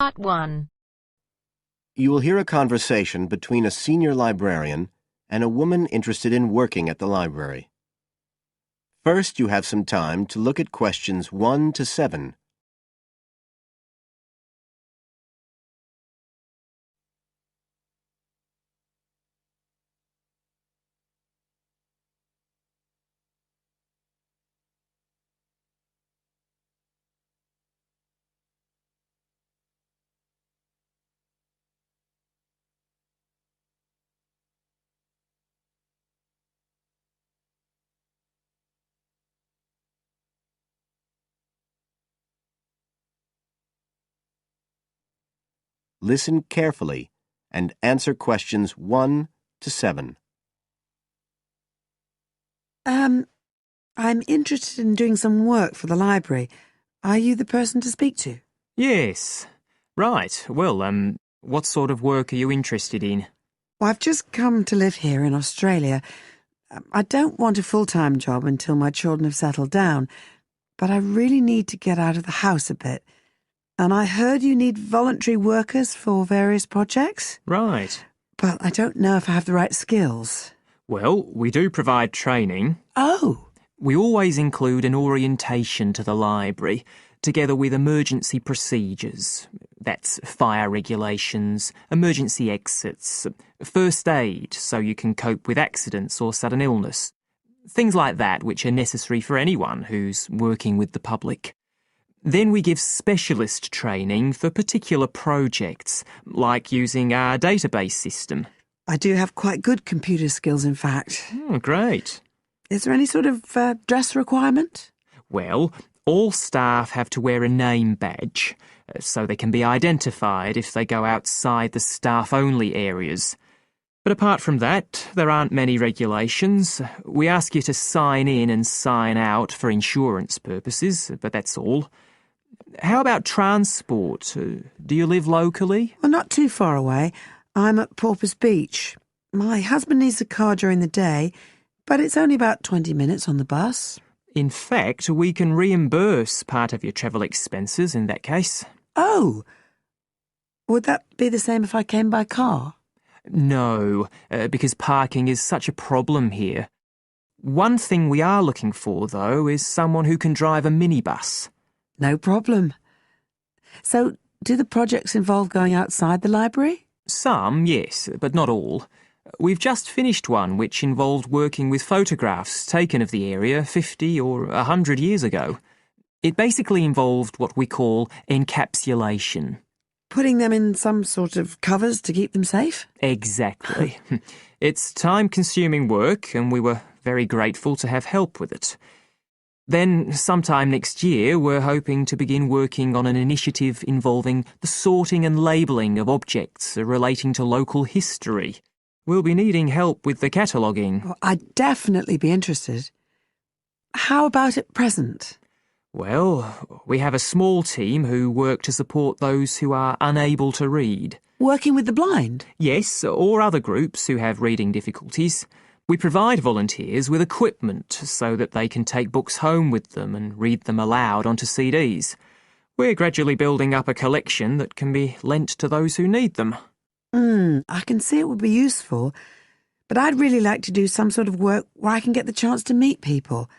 Part 1. You will hear a conversation between a senior librarian and a woman interested in working at the library. First, you have some time to look at questions 1 to 7. Listen carefully and answer questions 1 to 7. I'm interested in doing some work for the library. Are you the person to speak to? Yes. Right. Well, what sort of work are you interested in? Well, I've just come to live here in Australia. I don't want a full-time job until my children have settled down, but I really need to get out of the house a bit. And I heard you need voluntary workers for various projects. Right. But I don't know if I have the right skills. Well, we do provide training. Oh! We always include an orientation to the library, together with emergency procedures. That's fire regulations, emergency exits, first aid so you can cope with accidents or sudden illness. Things like that which are necessary for anyone who's working with the public. Then we give specialist training for particular projects, like using our database system. I do have quite good computer skills, in fact. Oh, great. Is there any sort of dress requirement? Well, all staff have to wear a name badge, so they can be identified if they go outside the staff-only areas. But apart from that, there aren't many regulations. We ask you to sign in and sign out for insurance purposes, but that's all. How about transport? Do you live locally? Well, not too far away. I'm at Porpoise Beach. My husband needs a car during the day, but it's only about 20 minutes on the bus. In fact, we can reimburse part of your travel expenses in that case. Oh! Would that be the same if I came by car? No, because parking is such a problem here. One thing we are looking for, though, is someone who can drive a minibus. No problem. So, do the projects involve going outside the library? Some, yes, but not all. We've just finished one which involved working with photographs taken of the area 50 or 100 years ago. It basically involved what we call encapsulation. Putting them in some sort of covers to keep them safe? Exactly. It's time-consuming work, and we were very grateful to have help with it. Then, sometime next year, we're hoping to begin working on an initiative involving the sorting and labelling of objects relating to local history. We'll be needing help with the cataloguing. Oh, I'd definitely be interested. How about at present? Well, we have a small team who work to support those who are unable to read. Working with the blind? Yes, or other groups who have reading difficulties. We provide volunteers with equipment so that they can take books home with them and read them aloud onto CDs. We're gradually building up a collection that can be lent to those who need them. I can see it would be useful, but I'd really like to do some sort of work where I can get the chance to meet people.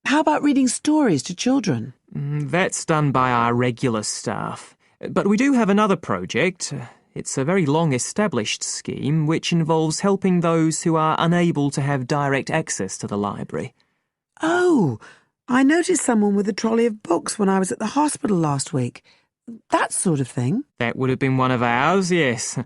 How about reading stories to children? That's done by our regular staff. But we do have another project. It's a very long-established scheme which involves helping those who are unable to have direct access to the library. Oh, I noticed someone with a trolley of books when I was at the hospital last week. That sort of thing. That would have been one of ours, yes.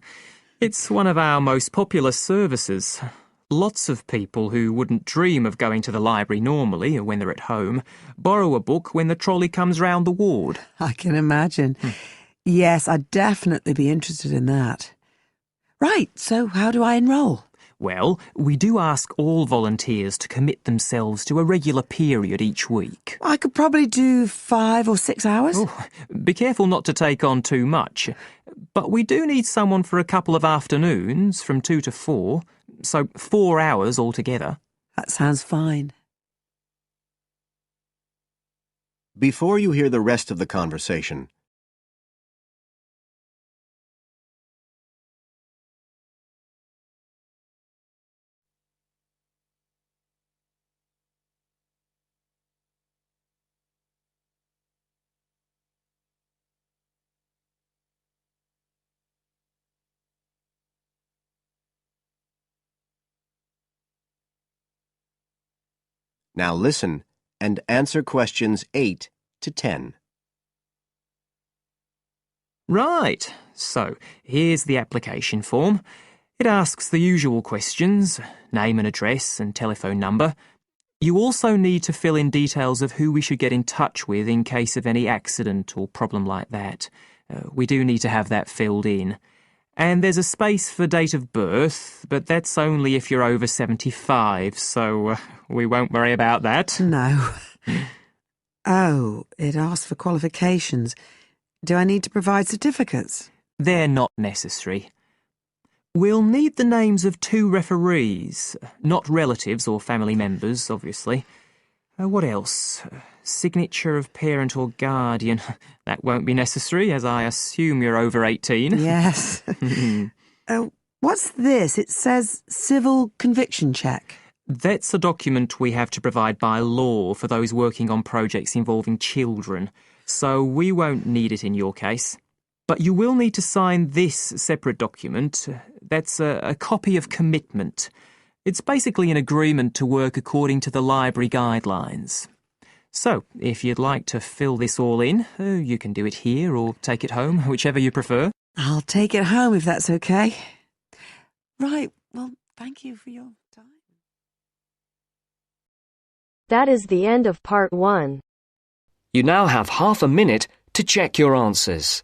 It's one of our most popular services. Lots of people who wouldn't dream of going to the library normally when they're at home borrow a book when the trolley comes round the ward. I can imagine. Yes, I'd definitely be interested in that. Right, so how do I enrol? Well, we do ask all volunteers to commit themselves to a regular period each week. I could probably do 5 or 6 hours. Oh, be careful not to take on too much. But we do need someone for a couple of afternoons from 2 to 4, so 4 hours altogether. That sounds fine. Before you hear the rest of the conversation, Now listen and answer questions 8 to 10. Right, so here's the application form. It asks the usual questions, name and address and telephone number. You also need to fill in details of who we should get in touch with in case of any accident or problem like that. We do need to have that filled in. And there's a space for date of birth, but that's only if you're over 75, so we won't worry about that. No. Oh, it asks for qualifications. Do I need to provide certificates? They're not necessary. We'll need the names of 2 referees, not relatives or family members, obviously. What else? Signature of parent or guardian. That won't be necessary, as I assume you're over 18. Yes. What's this? It says civil conviction check. That's a document we have to provide by law for those working on projects involving children, so we won't need it in your case. But you will need to sign this separate document. That's a copy of commitment. It's basically an agreement to work according to the library guidelines. So, if you'd like to fill this all in, you can do it here or take it home, whichever you prefer. I'll take it home if that's okay. Right, well, thank you for your time. That is the end of part 1. You now have half a minute to check your answers.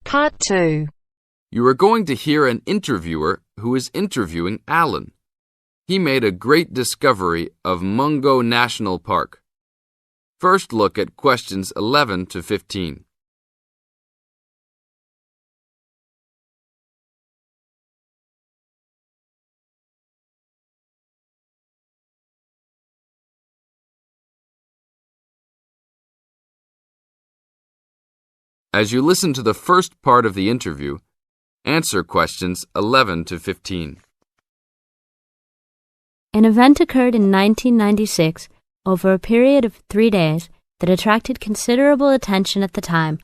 Part 2. You are going to hear an interviewer who is interviewing Alan. He made a great discovery of Mungo National Park. First look at questions 11 to 15. As you listen to the first part of the interview, answer questions 11 to 15. An event occurred in 1996 over a period of 3 days that attracted considerable attention at the time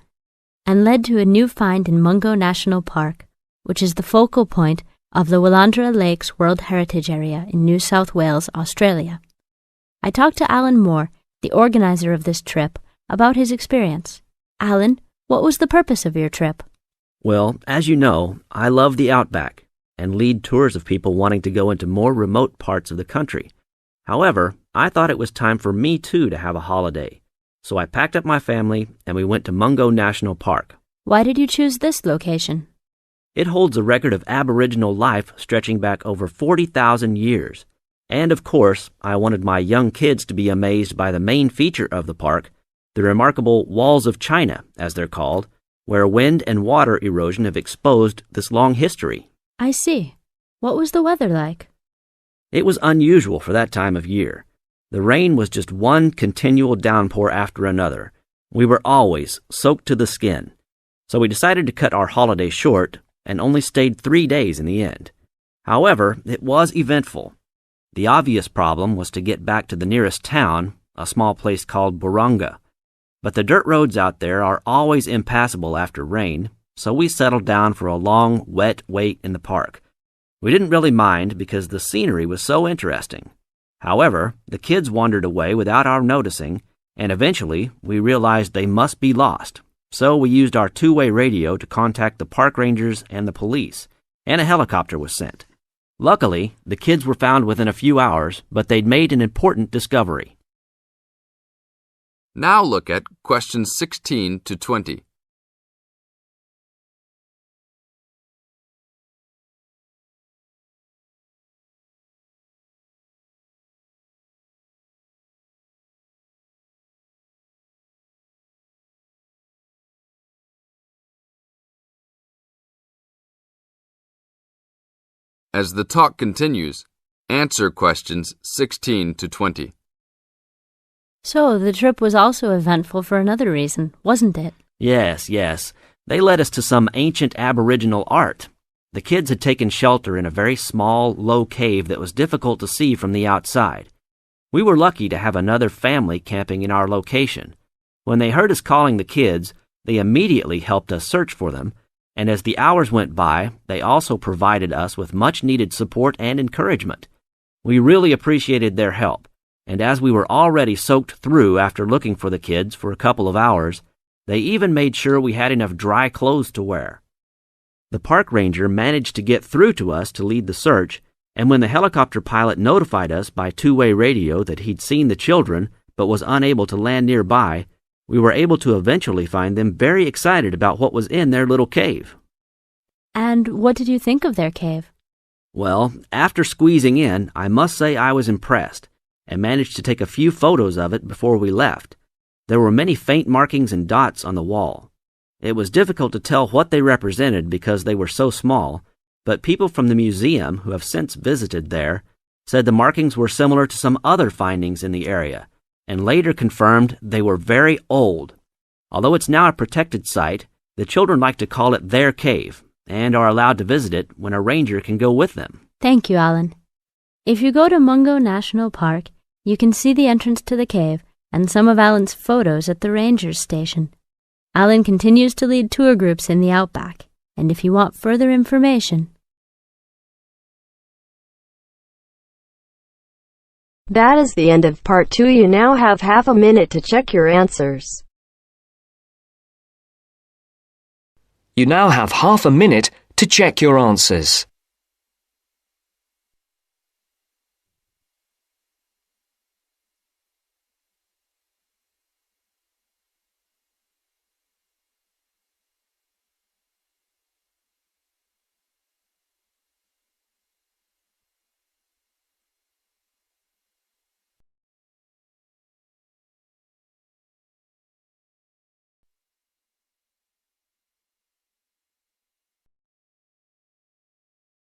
and led to a new find in Mungo National Park, which is the focal point of the Willandra Lakes World Heritage Area in New South Wales, Australia. I talked to Alan Moore, the organizer of this trip, about his experience. Alan, what was the purpose of your trip? Well, as you know, I love the outback and lead tours of people wanting to go into more remote parts of the country. However, I thought it was time for me too to have a holiday. So I packed up my family and we went to Mungo National Park. Why did you choose this location? It holds a record of Aboriginal life stretching back over 40,000 years. And of course, I wanted my young kids to be amazed by the main feature of the park, the remarkable Walls of China, as they're called, where wind and water erosion have exposed this long history. I see. What was the weather like? It was unusual for that time of year. The rain was just one continual downpour after another. We were always soaked to the skin. So we decided to cut our holiday short and only stayed 3 days in the end. However, it was eventful. The obvious problem was to get back to the nearest town, a small place called Burunga. But the dirt roads out there are always impassable after rain, so we settled down for a long, wet wait in the park. We didn't really mind because the scenery was so interesting. However, the kids wandered away without our noticing, and eventually we realized they must be lost. So we used our two-way radio to contact the park rangers and the police, and a helicopter was sent. Luckily, the kids were found within a few hours, but they'd made an important discovery. Now look at questions 16 to 20. As the talk continues, Answer questions 16 to 20. So the trip was also eventful for another reason, wasn't it? Yes, yes. They led us to some ancient Aboriginal art. The kids had taken shelter in a very small, low cave that was difficult to see from the outside. We were lucky to have another family camping in our location. When they heard us calling the kids, they immediately helped us search for them, and as the hours went by, they also provided us with much-needed support and encouragement. We really appreciated their help, and as we were already soaked through after looking for the kids for a couple of hours, they even made sure we had enough dry clothes to wear. The park ranger managed to get through to us to lead the search, and when the helicopter pilot notified us by two-way radio that he'd seen the children but was unable to land nearby, we were able to eventually find them very excited about what was in their little cave. And what did you think of their cave? Well, after squeezing in, I must say I was impressed, and managed to take a few photos of it before we left. There were many faint markings and dots on the wall. It was difficult to tell what they represented because they were so small, but people from the museum who have since visited there said the markings were similar to some other findings in the area, and later confirmed they were very old. Although it's now a protected site, the children like to call it their cave, and are allowed to visit it when a ranger can go with them. Thank you, Alan. If you go to Mungo National Park, you can see the entrance to the cave and some of Alan's photos at the ranger's station. Alan continues to lead tour groups in the outback, and if you want further information... That is the end of part 2. You now have half a minute to check your answers. You now have half a minute to check your answers.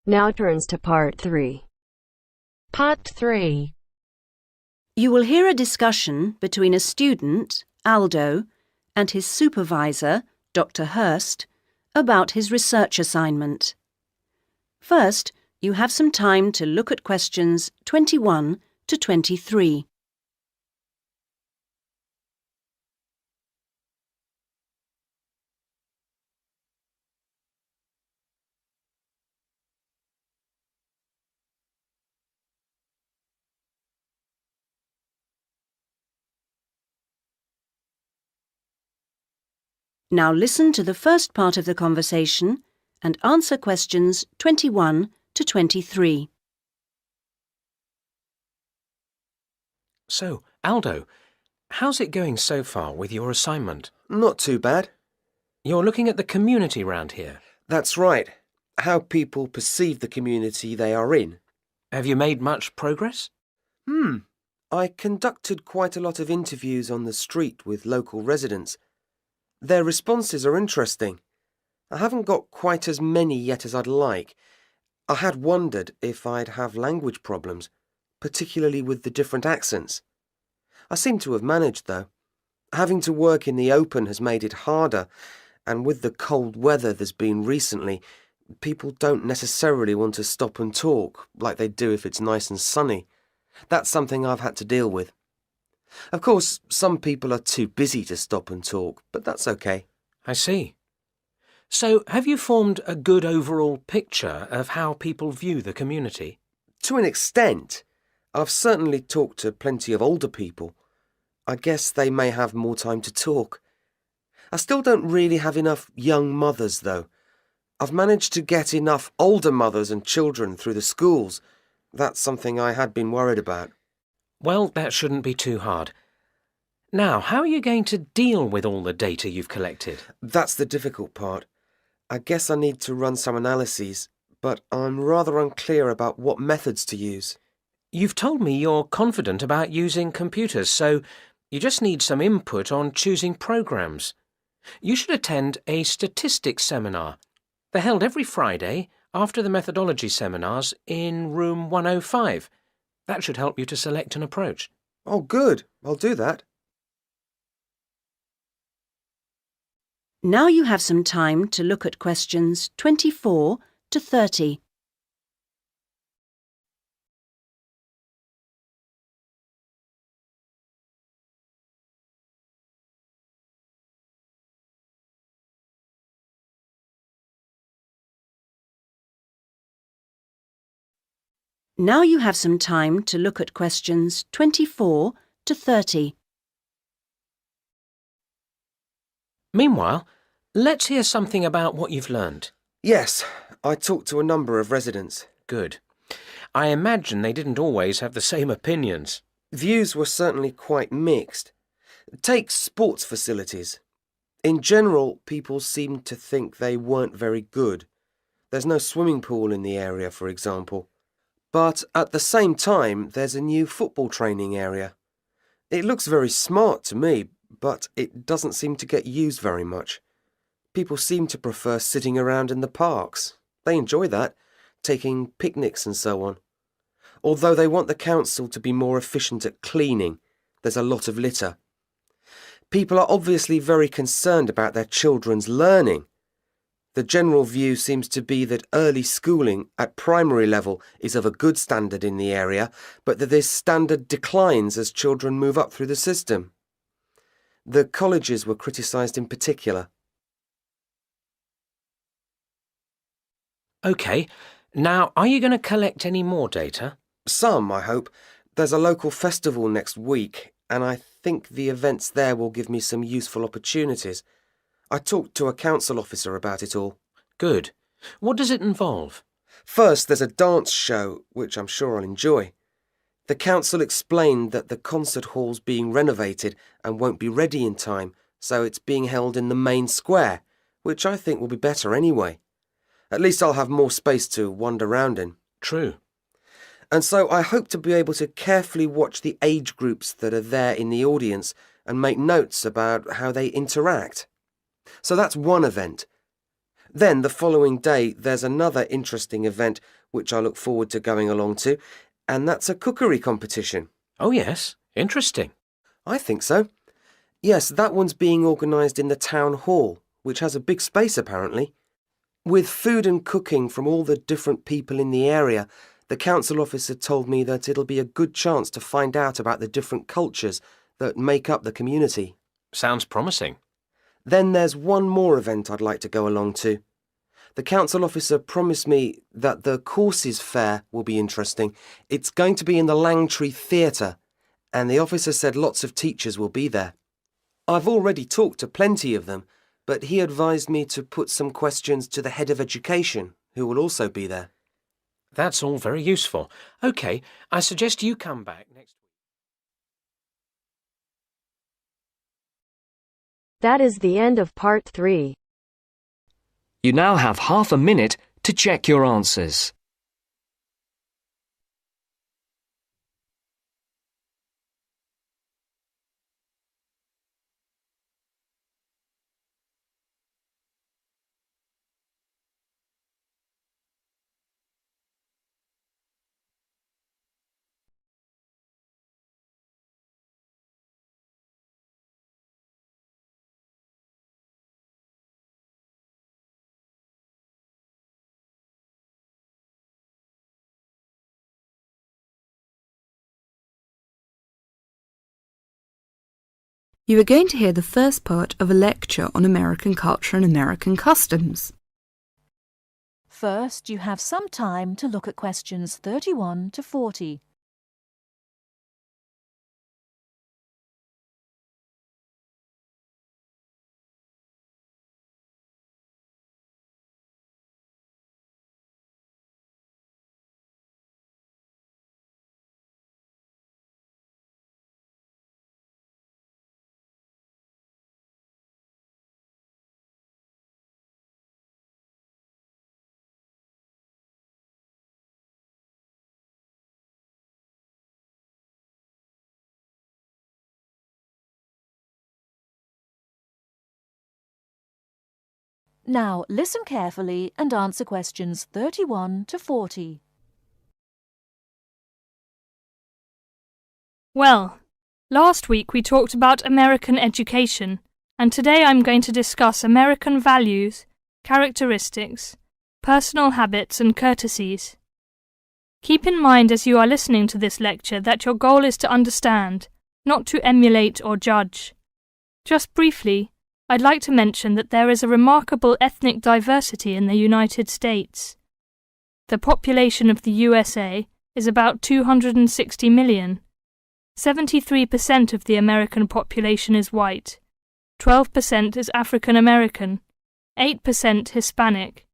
Now turns to part 3. Part 3. You will hear a discussion between a student, Aldo, and his supervisor, Dr. Hurst, about his research assignment. First, you have some time to look at questions 21 to 23. Now listen to the first part of the conversation and answer questions 21 to 23. So, Aldo, how's it going so far with your assignment? Not too bad. You're looking at the community round here. That's right. How people perceive the community they are in. Have you made much progress? I conducted quite a lot of interviews on the street with local residents. Their responses are interesting. I haven't got quite as many yet as I'd like. I had wondered if I'd have language problems, particularly with the different accents. I seem to have managed, though. Having to work in the open has made it harder, and with the cold weather there's been recently, people don't necessarily want to stop and talk like they do if it's nice and sunny. That's something I've had to deal with. Of course, some people are too busy to stop and talk, but that's okay. I see. So, have you formed a good overall picture of how people view the community? To an extent. I've certainly talked to plenty of older people. I guess they may have more time to talk. I still don't really have enough young mothers, though. I've managed to get enough older mothers and children through the schools. That's something I had been worried about. Well, that shouldn't be too hard. Now, how are you going to deal with all the data you've collected? That's the difficult part. I guess I need to run some analyses, but I'm rather unclear about what methods to use. You've told me you're confident about using computers, so you just need some input on choosing programs. You should attend a statistics seminar. They're held every Friday after the methodology seminars in room 105. That should help you to select an approach. Oh, good. I'll do that. Now you have some time to look at questions 24 to 30. Now you have some time to look at questions 24 to 30. Meanwhile, let's hear something about what you've learned. Yes, I talked to a number of residents. Good. I imagine they didn't always have the same opinions. Views were certainly quite mixed. Take sports facilities. In general, people seemed to think they weren't very good. There's no swimming pool in the area, for example. But at the same time, there's a new football training area. It looks very smart to me, but it doesn't seem to get used very much. People seem to prefer sitting around in the parks. They enjoy that, taking picnics and so on. Although they want the council to be more efficient at cleaning, there's a lot of litter. People are obviously very concerned about their children's learning. The general view seems to be that early schooling at primary level is of a good standard in the area, but that this standard declines as children move up through the system. The colleges were criticised in particular. OK, now are you going to collect any more data? Some, I hope. There's a local festival next week, and I think the events there will give me some useful opportunities. I talked to a council officer about it all. Good. What does it involve? First, there's a dance show, which I'm sure I'll enjoy. The council explained that the concert hall's being renovated and won't be ready in time, so it's being held in the main square, which I think will be better anyway. At least I'll have more space to wander around in. True. And so I hope to be able to carefully watch the age groups that are there in the audience and make notes about how they interact. So that's one event. Then the following day there's another interesting event which I look forward to going along to, and that's a cookery competition. Oh yes, interesting. I think so. Yes, that one's being organised in the town hall, which has a big space apparently. With food and cooking from all the different people in the area, the council officer told me that it'll be a good chance to find out about the different cultures that make up the community. Sounds promising. Then there's one more event I'd like to go along to. The council officer promised me that the courses fair will be interesting. It's going to be in the Langtree Theatre, and the officer said lots of teachers will be there. I've already talked to plenty of them, but he advised me to put some questions to the head of education, who will also be there. That's all very useful. OK, I suggest you come back next week. That is the end of part 3. You now have half a minute to check your answers. You are going to hear the first part of a lecture on American culture and American customs. First, you have some time to look at questions 31 to 40. Now listen carefully and answer questions 31 to 40. Well, last week we talked about American education, and today I'm going to discuss American values, characteristics, personal habits and courtesies. Keep in mind as you are listening to this lecture that your goal is to understand, not to emulate or judge. Just briefly, I'd like to mention that there is a remarkable ethnic diversity in the United States. The population of the USA is about 260 million. 73% of the American population is white, 12% is African American, 8% Hispanic,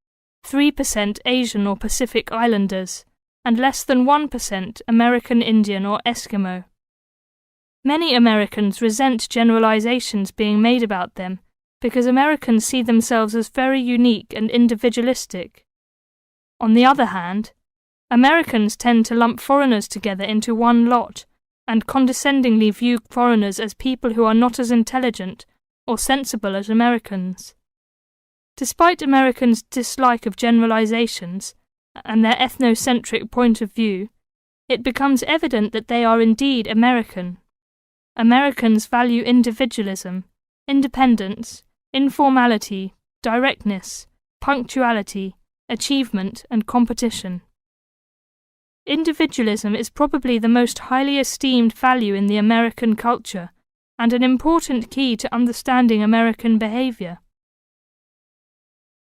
3% Asian or Pacific Islanders, and less than 1% American Indian or Eskimo. Many Americans resent generalizations being made about them because Americans see themselves as very unique and individualistic. On the other hand, Americans tend to lump foreigners together into one lot and condescendingly view foreigners as people who are not as intelligent or sensible as Americans. Despite Americans' dislike of generalizations and their ethnocentric point of view, it becomes evident that they are indeed American. Americans value individualism, independence, informality, directness, punctuality, achievement, and competition. Individualism is probably the most highly esteemed value in the American culture and an important key to understanding American behavior.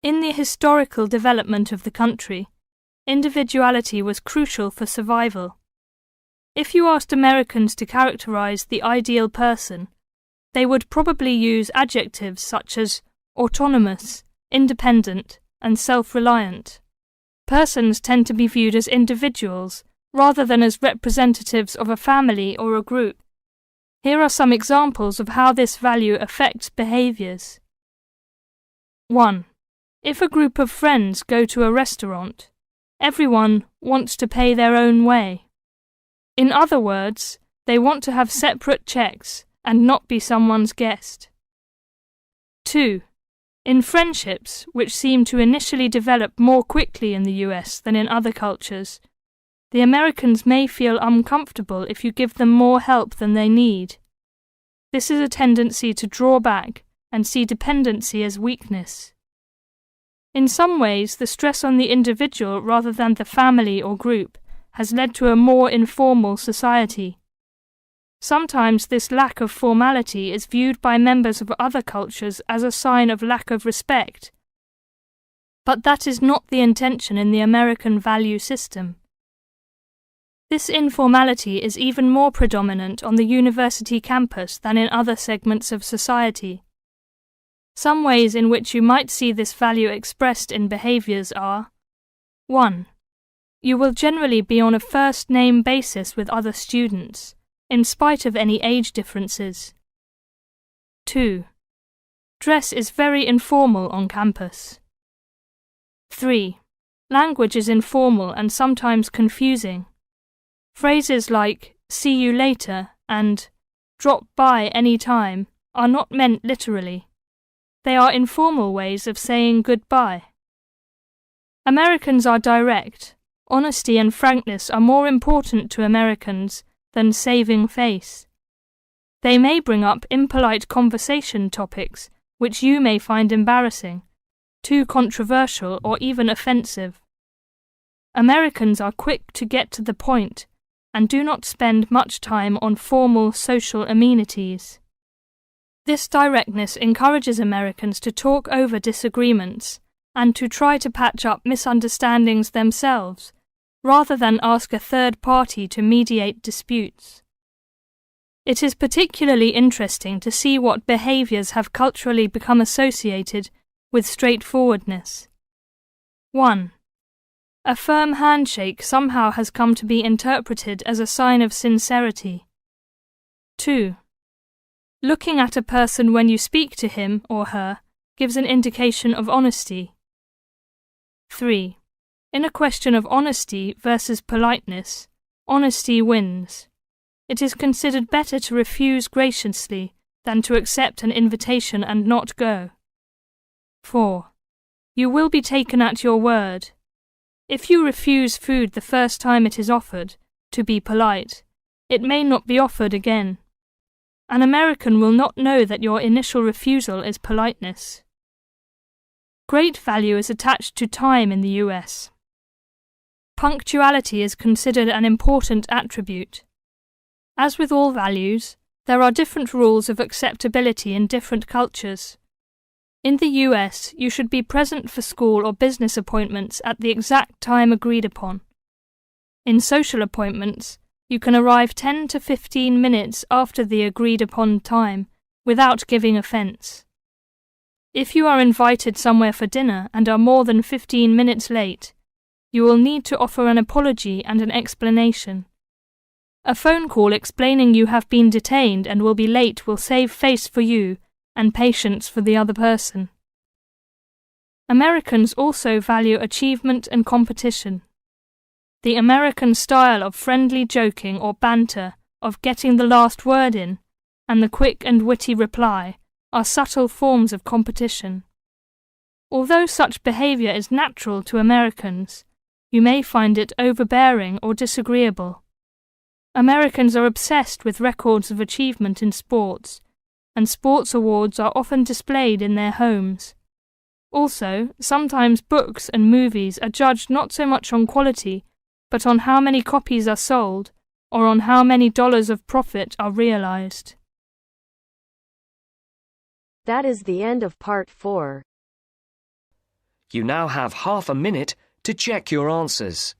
In the historical development of the country, individuality was crucial for survival. If you asked Americans to characterize the ideal person, they would probably use adjectives such as autonomous, independent, and self-reliant. Persons tend to be viewed as individuals rather than as representatives of a family or a group. Here are some examples of how this value affects behaviors. 1. If a group of friends go to a restaurant, everyone wants to pay their own way. In other words, they want to have separate checks and not be someone's guest. 2. In friendships, which seem to initially develop more quickly in the US than in other cultures, the Americans may feel uncomfortable if you give them more help than they need. This is a tendency to draw back and see dependency as weakness. In some ways, the stress on the individual rather than the family or group has led to a more informal society. Sometimes this lack of formality is viewed by members of other cultures as a sign of lack of respect. But that is not the intention in the American value system. This informality is even more predominant on the university campus than in other segments of society. Some ways in which you might see this value expressed in behaviors are: 1. You will generally be on a first-name basis with other students, in spite of any age differences. 2. Dress is very informal on campus. 3. Language is informal and sometimes confusing. Phrases like "see you later" and "drop by any time" are not meant literally. They are informal ways of saying goodbye. Americans are direct. Honesty and frankness are more important to Americans than saving face. They may bring up impolite conversation topics which you may find embarrassing, too controversial or even offensive. Americans are quick to get to the point and do not spend much time on formal social amenities. This directness encourages Americans to talk over disagreements and to try to patch up misunderstandings themselves, rather than ask a third party to mediate disputes. It is particularly interesting to see what behaviors have culturally become associated with straightforwardness. 1. A firm handshake somehow has come to be interpreted as a sign of sincerity. 2. Looking at a person when you speak to him or her gives an indication of honesty. 3. In a question of honesty versus politeness, honesty wins. It is considered better to refuse graciously than to accept an invitation and not go. 4. You will be taken at your word. If you refuse food the first time it is offered, to be polite, it may not be offered again. An American will not know that your initial refusal is politeness. Great value is attached to time in the US. Punctuality is considered an important attribute. As with all values, there are different rules of acceptability in different cultures. In the US, you should be present for school or business appointments at the exact time agreed upon. In social appointments, you can arrive 10 to 15 minutes after the agreed upon time without giving offence. If you are invited somewhere for dinner and are more than 15 minutes late, you will need to offer an apology and an explanation. A phone call explaining you have been detained and will be late will save face for you and patience for the other person. Americans also value achievement and competition. The American style of friendly joking or banter, of getting the last word in, and the quick and witty reply are subtle forms of competition. Although such behaviour is natural to Americans, you may find it overbearing or disagreeable. Americans are obsessed with records of achievement in sports, and sports awards are often displayed in their homes. Also, sometimes books and movies are judged not so much on quality, but on how many copies are sold, or on how many dollars of profit are realized. That is the end of part 4. You now have half a minute to check your answers.